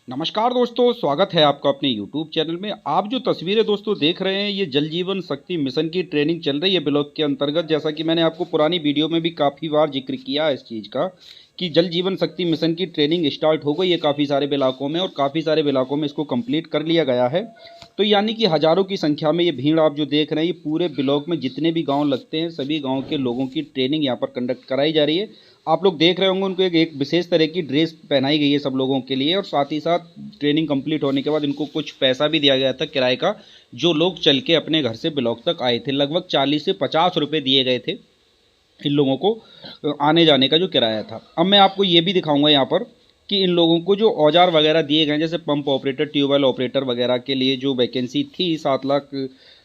नमस्कार दोस्तों, स्वागत है आपका अपने YouTube चैनल में। आप जो तस्वीरें दोस्तों देख रहे हैं, ये जल जीवन शक्ति मिशन की ट्रेनिंग चल रही है ब्लॉक के अंतर्गत। जैसा कि मैंने आपको पुरानी वीडियो में भी काफ़ी बार जिक्र किया है इस चीज़ का कि जल जीवन शक्ति मिशन की ट्रेनिंग स्टार्ट हो गई है काफ़ी सारे इलाकों में, और काफ़ी सारे इलाकों में इसको कंप्लीट कर लिया गया है। तो यानी कि हज़ारों की संख्या में ये भीड़ आप जो देख रहे हैं, ये पूरे ब्लॉक में जितने भी गाँव लगते हैं सभी गाँव के लोगों की ट्रेनिंग यहाँ पर कंडक्ट कराई जा रही है। आप लोग देख रहे होंगे, उनको एक विशेष तरह की ड्रेस पहनाई गई है सब लोगों के लिए, और साथ ही साथ ट्रेनिंग कंप्लीट होने के बाद इनको कुछ पैसा भी दिया गया था किराए का, जो लोग चल के अपने घर से ब्लॉक तक आए थे। लगभग 40 से 50 रुपये दिए गए थे इन लोगों को आने जाने का जो किराया था। अब मैं आपको ये भी दिखाऊंगा यहाँ पर कि इन लोगों को जो औजार वगैरह दिए गए, जैसे पंप ऑपरेटर, ट्यूबवेल ऑपरेटर वगैरह के लिए जो वैकेंसी थी 7 लाख,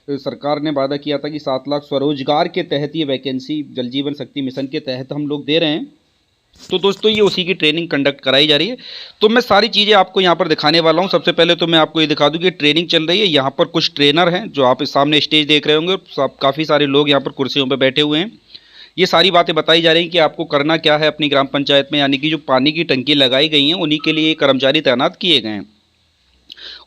सरकार ने वादा किया था कि 7 लाख स्वरोजगार के तहत ये वैकेंसी जल जीवन शक्ति मिशन के तहत हम लोग दे रहे हैं। तो दोस्तों ये उसी की ट्रेनिंग कंडक्ट कराई जा रही है। तो मैं सारी चीज़ें आपको यहाँ पर दिखाने वाला हूँ। सबसे पहले तो मैं आपको ये दिखा दूँ कि ट्रेनिंग चल रही है। यहाँ पर कुछ ट्रेनर हैं जो आप इस सामने स्टेज देख रहे होंगे, सब काफ़ी सारे लोग यहाँ पर कुर्सियों पर बैठे हुए हैं। ये सारी बातें बताई जा रही हैं कि आपको करना क्या है अपनी ग्राम पंचायत में, यानी कि जो पानी की टंकी लगाई गई हैं उन्हीं के लिए कर्मचारी तैनात किए गए हैं।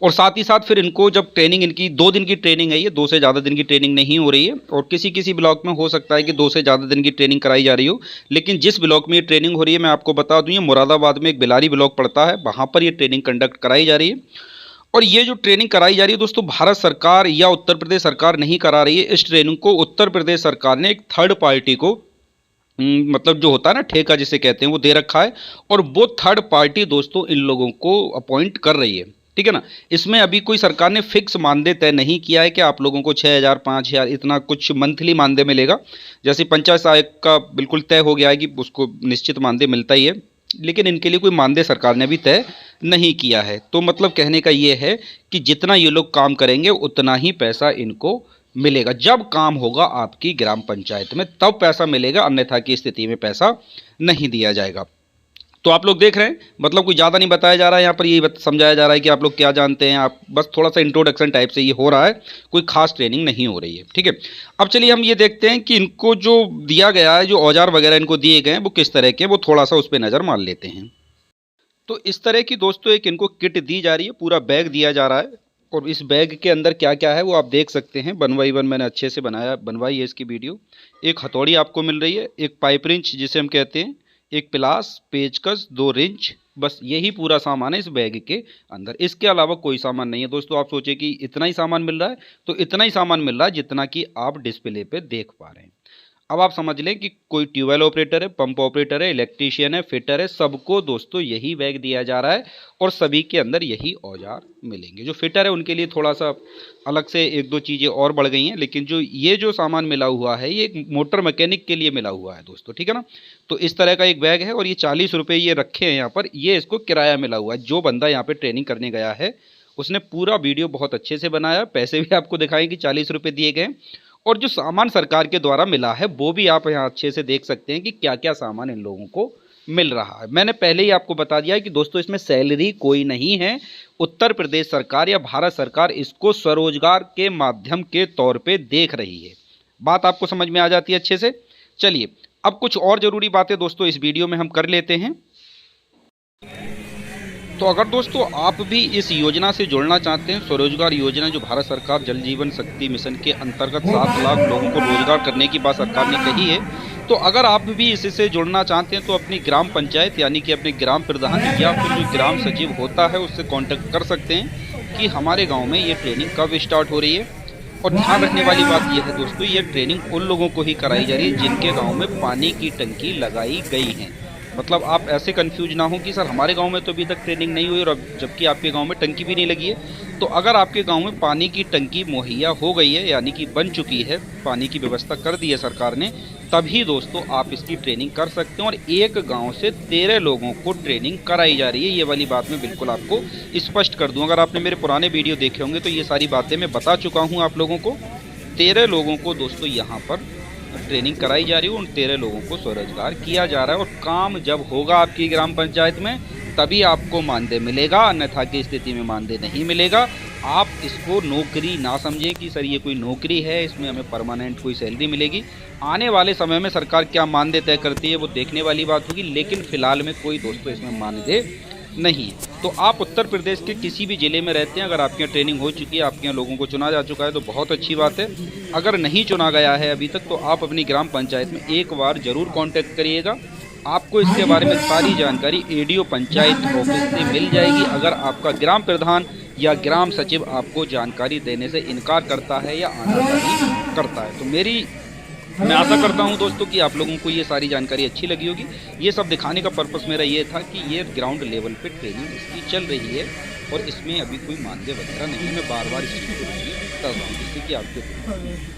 और साथ ही साथ फिर इनको जब ट्रेनिंग, इनकी 2 दिन की ट्रेनिंग है, ये 2 से ज़्यादा दिन की ट्रेनिंग नहीं हो रही है। और किसी किसी ब्लॉक में हो सकता है कि 2 से ज़्यादा दिन की ट्रेनिंग कराई जा रही हो, लेकिन जिस ब्लॉक में ये ट्रेनिंग हो रही है मैं आपको बता दूँ, ये मुरादाबाद में एक बिलारी ब्लॉक पड़ता है, वहाँ पर ये ट्रेनिंग कंडक्ट कराई जा रही है। और ये जो ट्रेनिंग कराई जा रही है दोस्तों, भारत सरकार या उत्तर प्रदेश सरकार नहीं करा रही है। इस ट्रेनिंग को उत्तर प्रदेश सरकार ने एक थर्ड पार्टी को, मतलब जो होता है ना ठेका जिसे कहते हैं, वो दे रखा है। और वो थर्ड पार्टी दोस्तों इन लोगों को अपॉइंट कर रही है, ठीक है ना। इसमें अभी कोई सरकार ने फिक्स मानदेय तय नहीं किया है कि आप लोगों को 6,000 5,000 इतना कुछ मंथली मानदेय मिलेगा। जैसे पंचायत सहायक का बिल्कुल तय हो गया है कि उसको निश्चित मानदेय मिलता ही है, लेकिन इनके लिए कोई मानदेय सरकार ने अभी तय नहीं किया है। तो मतलब कहने का ये है कि जितना ये लोग काम करेंगे उतना ही पैसा इनको मिलेगा। जब काम होगा आपकी ग्राम पंचायत में तब पैसा मिलेगा, अन्यथा की स्थिति में पैसा नहीं दिया जाएगा। तो आप लोग देख रहे हैं, मतलब कोई ज़्यादा नहीं बताया जा रहा है यहाँ पर, ये समझाया जा रहा है कि आप लोग क्या जानते हैं। आप बस थोड़ा सा इंट्रोडक्शन टाइप से ये हो रहा है, कोई खास ट्रेनिंग नहीं हो रही है, ठीक है। अब चलिए हम ये देखते हैं कि इनको जो दिया गया है, जो औजार वगैरह इनको दिए गए हैं वो किस तरह के, वो थोड़ा सा उस पर नज़र मार लेते हैं। तो इस तरह की दोस्तों एक इनको किट दी जा रही है, पूरा बैग दिया जा रहा है। और इस बैग के अंदर क्या क्या है वो आप देख सकते हैं। 1 बाई 1 मैंने अच्छे से बनवाई है इसकी वीडियो। एक हथौड़ी आपको मिल रही है, एक पाइप रिंच जिसे हम कहते हैं, एक प्लास, पेचकस, 2 रिंच, बस यही पूरा सामान है इस बैग के अंदर। इसके अलावा कोई सामान नहीं है दोस्तों। आप सोचिए कि इतना ही सामान मिल रहा है, तो इतना ही सामान मिल रहा है जितना कि आप डिस्प्ले पे देख पा रहे हैं। अब आप समझ लें कि कोई ट्यूबवेल ऑपरेटर है, पंप ऑपरेटर है, इलेक्ट्रीशियन है, फिटर है, सबको दोस्तों यही बैग दिया जा रहा है और सभी के अंदर यही औजार मिलेंगे। जो फिटर है उनके लिए थोड़ा सा अलग से 1-2 चीज़ें और बढ़ गई हैं, लेकिन ये जो सामान मिला हुआ है ये एक मोटर मैकेनिक के लिए मिला हुआ है दोस्तों, ठीक है ना। तो इस तरह का एक बैग है और ये 40 रुपये ये रखे हैं यहाँ पर, ये इसको किराया मिला हुआ है। जो बंदा यहाँ पर ट्रेनिंग करने गया है उसने पूरा वीडियो बहुत अच्छे से बनाया, पैसे भी आपको दिखाएं कि 40 रुपये दिए गए। और जो सामान सरकार के द्वारा मिला है वो भी आप यहाँ अच्छे से देख सकते हैं कि क्या क्या सामान इन लोगों को मिल रहा है। मैंने पहले ही आपको बता दिया है कि दोस्तों इसमें सैलरी कोई नहीं है। उत्तर प्रदेश सरकार या भारत सरकार इसको स्वरोजगार के माध्यम के तौर पे देख रही है। बात आपको समझ में आ जाती है अच्छे से। चलिए अब कुछ और ज़रूरी बातें दोस्तों इस वीडियो में हम कर लेते हैं। तो अगर दोस्तों आप भी इस योजना से जुड़ना चाहते हैं, स्वरोजगार योजना जो भारत सरकार जल जीवन शक्ति मिशन के अंतर्गत 7 लाख लोगों को रोजगार करने की बात सरकार ने कही है, तो अगर आप भी इससे जुड़ना चाहते हैं तो अपनी ग्राम पंचायत यानी कि अपने ग्राम प्रधान या फिर जो ग्राम सचिव होता है उससे कांटेक्ट कर सकते हैं कि हमारे गाँव में ये ट्रेनिंग कब स्टार्ट हो रही है। और ध्यान रखने वाली बात यह है दोस्तों, ये ट्रेनिंग उन लोगों को ही कराई जा रही है जिनके गाँव में पानी की टंकी लगाई गई है। मतलब आप ऐसे कंफ्यूज ना हो कि सर हमारे गांव में तो अभी तक ट्रेनिंग नहीं हुई और अब जबकि आपके गांव में टंकी भी नहीं लगी है। तो अगर आपके गांव में पानी की टंकी मुहैया हो गई है, यानी कि बन चुकी है, पानी की व्यवस्था कर दी है सरकार ने, तभी दोस्तों आप इसकी ट्रेनिंग कर सकते हैं। और एक गांव से 13 लोगों को ट्रेनिंग कराई जा रही है। ये वाली बात मैं बिल्कुल आपको स्पष्ट कर दूँ। अगर आपने मेरे पुराने वीडियो देखे होंगे तो ये सारी बातें मैं बता चुका हूँ आप लोगों को। 13 लोगों को दोस्तों यहाँ पर ट्रेनिंग कराई जा रही है, उन 13 लोगों को स्वरोजगार किया जा रहा है। और काम जब होगा आपकी ग्राम पंचायत में तभी आपको मानदेय मिलेगा, अन्यथा की स्थिति में मानदेय नहीं मिलेगा। आप इसको नौकरी ना समझें कि सर ये कोई नौकरी है, इसमें हमें परमानेंट कोई सैलरी मिलेगी। आने वाले समय में सरकार क्या मानदेय तय करती है वो देखने वाली बात होगी, लेकिन फिलहाल में कोई दोस्तों इसमें मानदेय नहीं है। तो तो आप उत्तर प्रदेश के किसी भी ज़िले में रहते हैं, अगर आपके यहाँ ट्रेनिंग हो चुकी है, आपके यहाँ लोगों को चुना जा चुका है तो बहुत अच्छी बात है। अगर नहीं चुना गया है अभी तक तो आप अपनी ग्राम पंचायत में एक बार ज़रूर कांटेक्ट करिएगा। आपको इसके बारे में सारी जानकारी एडीओ पंचायत ऑफिस से मिल जाएगी। अगर आपका ग्राम प्रधान या ग्राम सचिव आपको जानकारी देने से इनकार करता है या आनाकानी करता है, तो मैं आशा करता हूं दोस्तों कि आप लोगों को ये सारी जानकारी अच्छी लगी होगी। ये सब दिखाने का पर्पस मेरा ये था कि ये ग्राउंड लेवल पे ट्रेनिंग इसकी चल रही है और इसमें अभी कोई मानदेय वगैरह नहीं है। मैं बार बार इस चीज़ को रिपीट कर रहा हूँ जिससे कि आपके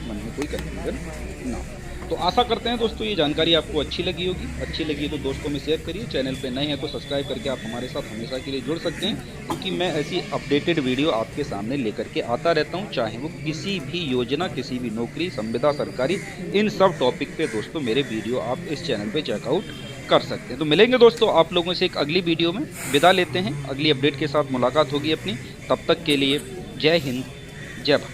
मन में कोई कन्फ्यूजन ना हो। तो आशा करते हैं दोस्तों ये जानकारी आपको अच्छी लगी होगी। अच्छी लगी है तो दोस्तों में शेयर करिए। चैनल पे नए हैं तो सब्सक्राइब करके आप हमारे साथ हमेशा के लिए जुड़ सकते हैं, क्योंकि मैं ऐसी अपडेटेड वीडियो आपके सामने लेकर के आता रहता हूं, चाहे वो किसी भी योजना, किसी भी नौकरी, संविदा, सरकारी, इन सब टॉपिक पे दोस्तों मेरे वीडियो आप इस चैनल पे चेकआउट कर सकते हैं। तो मिलेंगे दोस्तों आप लोगों से एक अगली वीडियो में। विदा लेते हैं, अगली अपडेट के साथ मुलाकात होगी अपनी। तब तक के लिए जय हिंद, जय भारत।